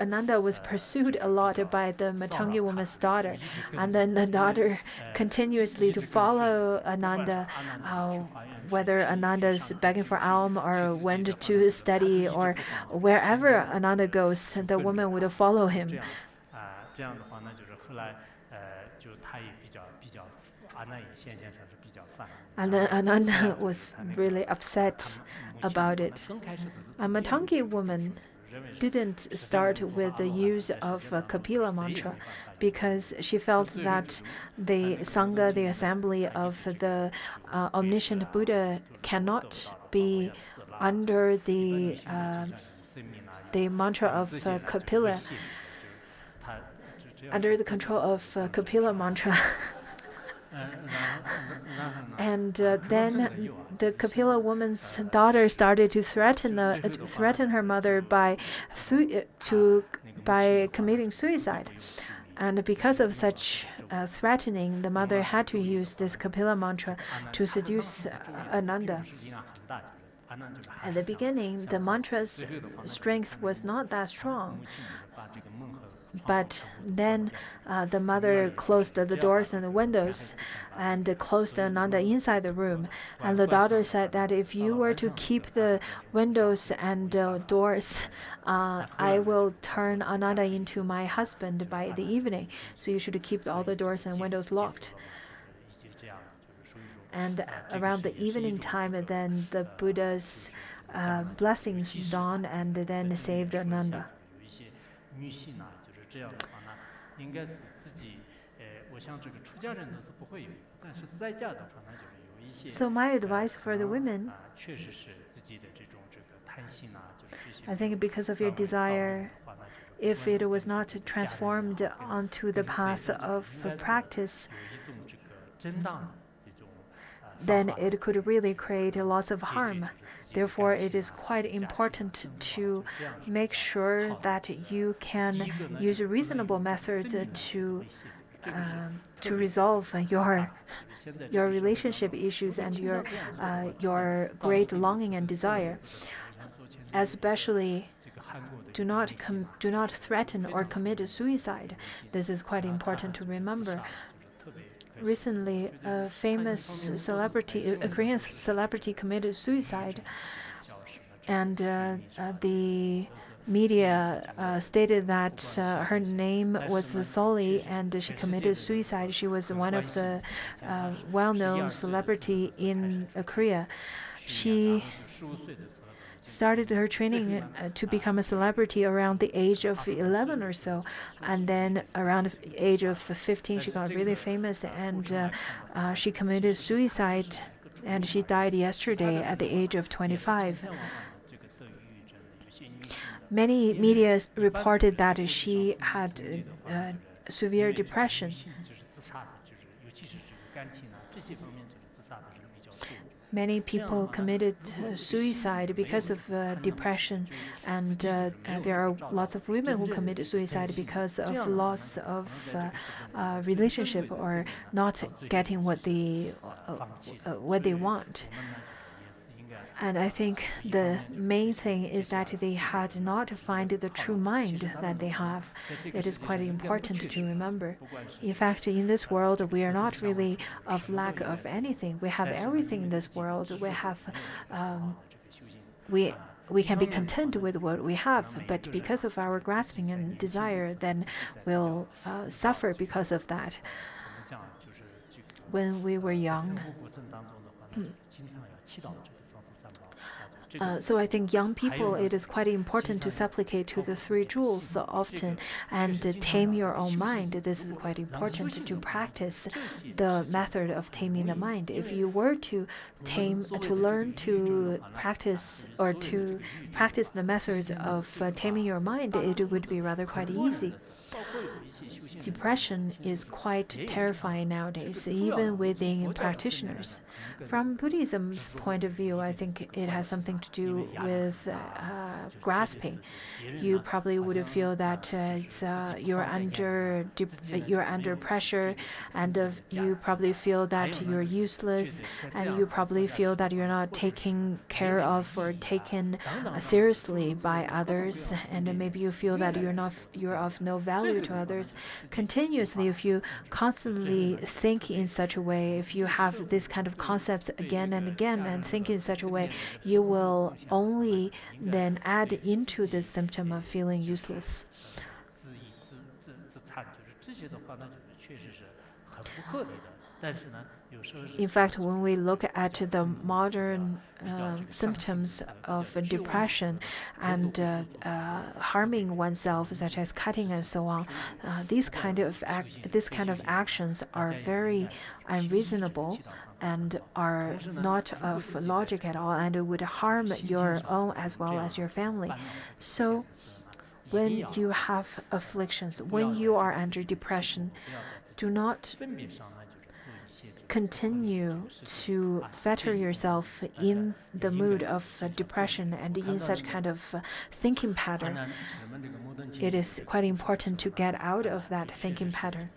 Ananda was pursued a lot by the Matangi woman's daughter, and then the daughter continuously to follow Ananda, whether Ananda's begging for alms or went to study or wherever Ananda goes, the woman would follow him. And then Ananda was really upset about it. A Matangi woman didn't start with the use of Kapila mantra because she felt that the Sangha, the assembly of the omniscient Buddha, cannot be under the mantra of Kapila, under the control of Kapila mantra. And then the Kapila woman's daughter started to threaten her mother by committing suicide. And because of such threatening, the mother had to use this Kapila mantra to seduce Ananda. At the beginning, the mantra's strength was not that strong. But then the mother closed the doors and the windows and closed Ananda inside the room. And the daughter said that if you were to keep the windows and doors, I will turn Ananda into my husband by the evening. So you should keep all the doors and windows locked. And around the evening time, then the Buddha's blessings dawned and then saved Ananda. So my advice for the women, I think because of your desire, if it was not transformed onto the path of practice, then it could really create lots of harm. Therefore, it is quite important to make sure that you can use reasonable methods to to resolve your relationship issues and your great longing and desire. Especially, do not threaten or commit suicide. This is quite important to remember. Recently, a famous celebrity, a Korean celebrity, committed suicide, and the media stated that her name was Soli, and she committed suicide. She was one of the well-known celebrity in Korea. She started her training to become a celebrity around the age of 11 or so, and then around the age of 15 she got really famous, and she committed suicide, and she died yesterday at the age of 25. Many media reported that she had severe depression. Many people committed suicide because of depression, and there are lots of women who committed suicide because of loss of relationship or not getting what they want. And I think the main thing is that they had not found the true mind that they have. It is quite important to remember. In fact, in this world, we are not really of lack of anything. We have everything in this world. We have, we can be content with what we have, but because of our grasping and desire, then we'll suffer because of that. When we were young, so I think young people, it is quite important to supplicate to the three jewels often and tame your own mind. This is quite important to practice the method of taming the mind. If you were to learn to practice or to practice the methods of taming your mind, it would be rather quite easy. Depression is quite terrifying nowadays, even within practitioners. From Buddhism's point of view, I think it has something to do with grasping. You probably would feel that you're under pressure, and you probably feel that you're useless, and you probably feel that you're not taken care of or taken seriously by others, and maybe you feel that you're of no value to others. Continuously, if you constantly think in such a way, if you have this kind of concepts again and again and think in such a way, you will only then add into this symptom of feeling useless. In fact, when we look at the modern symptoms of depression and harming oneself, such as cutting and so on, this kind of actions are very unreasonable and are not of logic at all, and it would harm your own as well as your family. So, when you have afflictions, when you are under depression, do not continue to fetter yourself in the mood of depression and in such kind of thinking pattern. It is quite important to get out of that thinking pattern.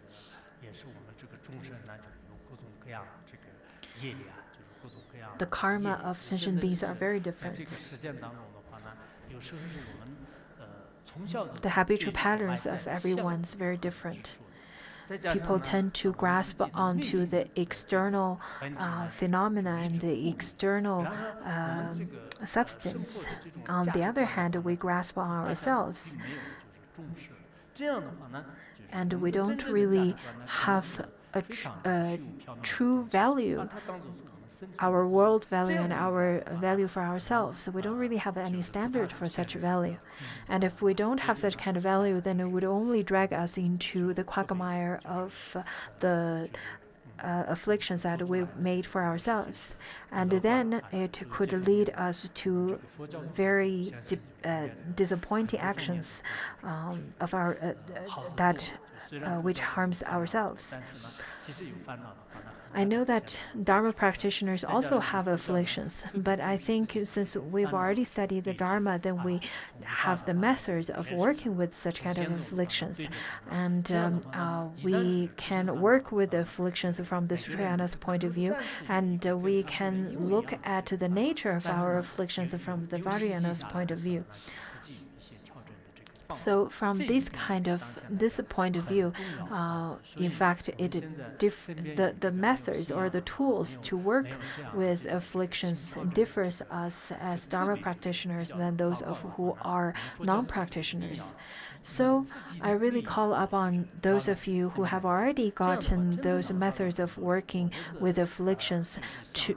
The karma of sentient beings are very different. The habitual patterns of everyone's very different. People tend to grasp onto the external phenomena and the external substance. On the other hand, we grasp on ourselves. And we don't really have a true value, our world value and our value for ourselves. So we don't really have any standard for such value. And if we don't have such kind of value, then it would only drag us into the quagmire of the afflictions that we made for ourselves. And then it could lead us to very disappointing actions of our that which harms ourselves. 但是呢，其实有烦恼的话，那很 I 难 know 实现 that Dharma practitioners also have afflictions, but I think since we've already studied the Dharma, then we have the methods of working with such kind of afflictions. And we can work with the afflictions from the Sutrayana's point of view, and we can look at the nature of our afflictions from the Vajrayana's point of view. 自己有一些调整的这个方法。 So from this point of view, in fact, the methods or the tools to work with afflictions differs us as Dharma practitioners than those of who are non-practitioners. So I really call upon those of you who have already gotten those methods of working with afflictions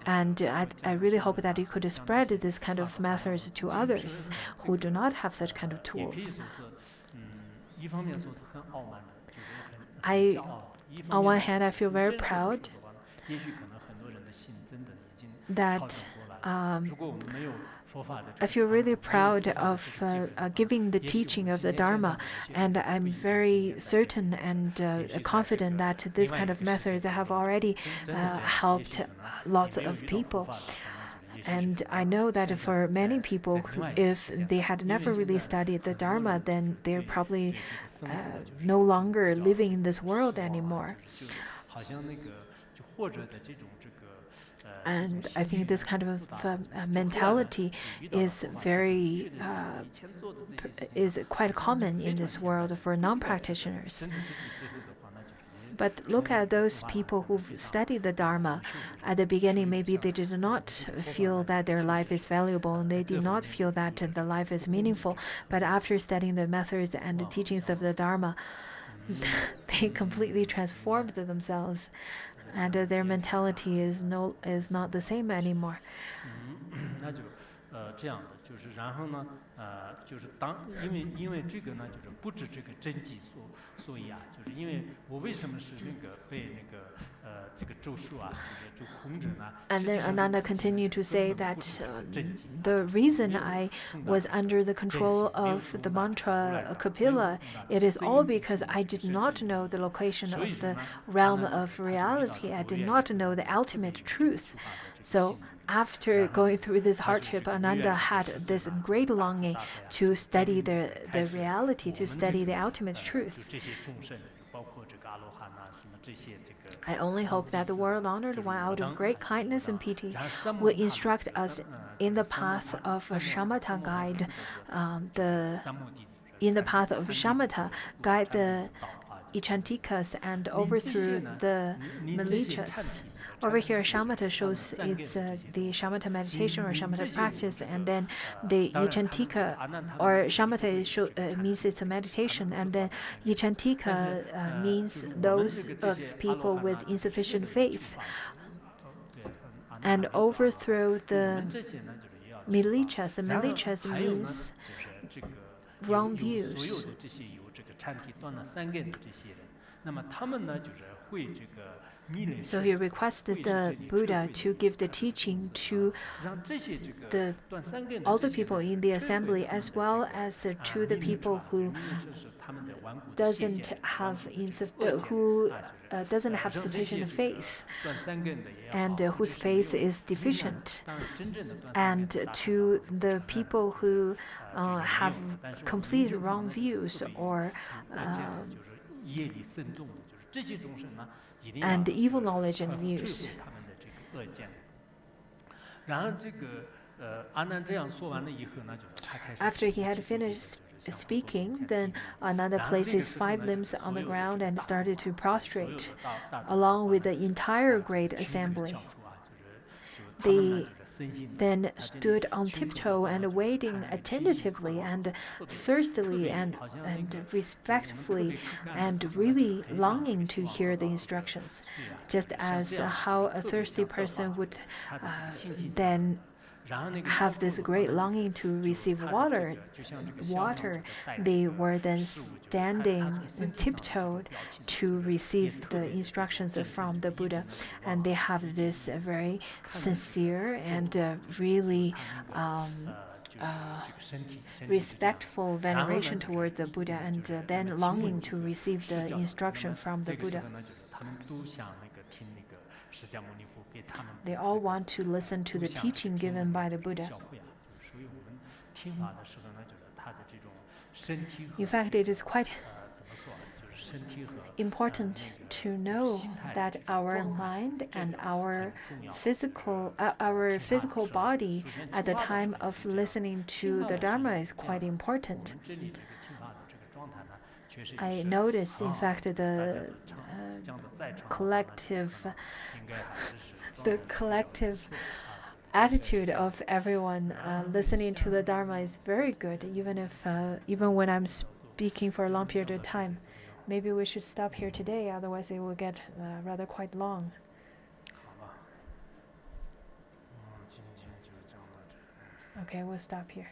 and I really hope that you could spread this kind of methods to others who do not have such kind of 也可以 tools. 说是，一方面说是很傲慢的，就是很 I, 骄傲；一 on 方 one 面 hand, I feel very 真实的 proud 说的话呢，也许可能很多人的心真的已经 that 调整过来。如果我们没有佛法的 I 这个 feel really 传统，没有 proud 佛法的 of 这个积累， giving the 也许我 teaching 们 of 今 the 天现在 Dharma, 的有些 and 人 I'm 会有 very 今天在 certain and 也许在这 confident 个 that 另 this 外 kind 一 of 个世界 methods 当 have 中 already 真的 helped 也许可能 lots 你没有 of 遇到佛 people. 法的话，那就是也许 And 是 I know that 现在 for 是 many 在 people, 在另外一个 if 世界 they 当 had 中，因为 never 现 really 在 studied the 很多 Dharma, 人 then 对 they're probably 对这个生活的就是 no longer 比较 living in this 失 world 望啊 anymore. 就是好像那个就或者的这种这个这种 And I 心 think 绪 this 呢 kind of 不大同，就忽然呢 mentality 你遇到了 is 佛法之后， very 确实是以前做的这些事情 is quite 好像 common 非 in 常 this 简 world 单 for 对 non-practitioners. 甚至自己最后的话，那就是也 But 成 look 为 at 了 those 佛法 people 僧 who've 非常 studied the 优 Dharma. 秀的 At the beginning, 属于 maybe 像 they did 我 not 们这个佛法 feel 呢 that their 确 life 实 is valuable and 在 they 各 did 方 not 面 feel 有 that 这 the 个 life is 不公的 meaningful. 这个 But after studying the methods and the 望 teachings 向 of the Dharma, 嗯 they completely transformed themselves, 这个 and 这样 their 变化 mentality is not the same anymore. 那就这样的，就是然后呢，就是因为这个呢，就是不止这个真迹所以啊，就是因为我为什么是那个被那个这个咒术啊，就孔子呢， And 实 then 际上 Ananda 自己 continued to 根 say 本 that 不知这个真迹， the 没 reason 有 I 碰到 was 这个 under the 真迹， control 没有 of 碰 the 到如来 mantra 藏，没有 Kapila, 碰到 it is 真 all 因 because 是 I did 是 not 真 know the location 所以 of 说 the 呢， realm 阿难 of 他就遇到 reality. 了 I 佛 did 愿 not 这 know 个 the 特别 ultimate 有这个 truth. 出发的这个 So 心理。 after 然后 going through this 他就这 hardship, 个不愿 Ananda 意 had 是对 this 吧 great 大慈 longing 大悲啊， to 所以 study 开 the 始 reality, 我 to 们这 study 个 the ultimate 就 truth. 这些众生，包括这个阿罗汉呐，什么这些这个 I only 三 hope 弟 that the 子， world 就 honored 是 one 我 out 当 of great 啊，就是我 kindness and 当， pity 然后三 will 摩他 instruct 这 us 个 in the 三摩 path 他 of 三摩 Shamatha 三摩他 guide, 子就是 the 三摩地， in the 参 path of 参地 Shamatha, 这个 guide 参地 the 道啊，就是 Ichantikas and 您这些 overthrew 呢， the 您这些忏 Malichas. 体 Over 忏 here, 四种 Shamatha 上面 shows 三遍 it's 的这些 the 东西。 Shamatha meditation or 您 Shamatha 这些有 practice, 这 and 个 then the 当然他们这个 Yichantika 阿难他们 or 自己也 Shamatha 会 is show, 这个忏 means 体 it's a 阿难 meditation, 不 and 做 then 到这个。但是 Yichantika 就 means 是我们 those 这个这 of 些阿罗 people 汉 with 呐，直接 insufficient 的出 faith, 发对，阿难 and 还有道啊， overthrow 就我 the 们这些呢，就是也要出发。 Milichas. The 然后 Milichas 还有呢， means 就是这个 wrong 有所有 views. 的这些有这个忏体断了三根的这些人，那么他们呢，就是会这个逆人 So 生 he requested the Buddha to give the teaching to 让这些这个 the 断三根的 all 这 the 些 people 人 in the 摧毁 assembly 他们 as 的这 well 个 as to the 逆人 people 车 who 逆人车是他们的顽固的邪 doesn't 见，顽 have 固的这个 insuf- 恶 who 见啊，就是 doesn't have 让这些 sufficient 这个 faith 断三根的也好， and 或者 whose 是没有 faith is 因为呢 deficient. 当然真正的断三 And 根的大乘 to 道 the 是不承认 people 的 who 这个没 have 有的，但是我们 complete 民间 wrong 藏的这个 views 特别有 or 而且呢，就是业力深重的，就是这些众生呢，一定要 and 这 evil 个 knowledge and 摧 views. 毁他们的这个恶见。然后这个阿难这样说完了以后呢，就是他开始 After he had 继续 finished 就是向佛陀 speaking, 虔 then 地 Ananda 然后 placed 那个 his 时候 5 呢，就 limbs 是 on 所 the 有的 ground 这个 and 大 started 众 to 啊，所有 prostrate 的大众的 along 话 with 呢， the 就是 entire great 群起 assembly. 跳出啊，就他们呢 They 就是身心 then 他这里 stood on 清楚的 tiptoe 话呢， and 就是 waiting 看那个天性刻 attentively 画 and 特别 thirstily 有 and 好像那个 and 就是我们特 respectfully 别可干的 and 师傅呢，就是 really 很想这 longing 个 to 希望 hear 得 the 到这个 instructions, 虽然 just 像 as 这样 how 这 a 个特别 thirsty 像刻 person 画 would 他的这个心境 then 然后那个 have 消 this 耗的话 great 呢， longing to 就 receive 他的这 water. 个就像这个香囊这 Water, 个带着 they 这 were 个 then 事物，就是他 standing 从 and 身体上的这个 tiptoed 表情， to 也 receive 特 the 别的这个 instructions 镇 from 定， the 一直 Buddha. 呢就是往 And they 一 have 直 this 一直 very 看着这个 sincere 佛 and 陀， really 他那个 respectful veneration towards the Buddha, and then longing to receive the instruction from the Buddha. They all want to listen to the teaching given by the Buddha. In fact, it is quite important to know that our mind and our physical body at the time of listening to the Dharma is quite important. I noticed, in fact, the collective attitude of everyone listening to the Dharma is very good, even when I'm speaking for a long period of time. Maybe we should stop here today, otherwise it will get rather quite long. Okay, we'll stop here.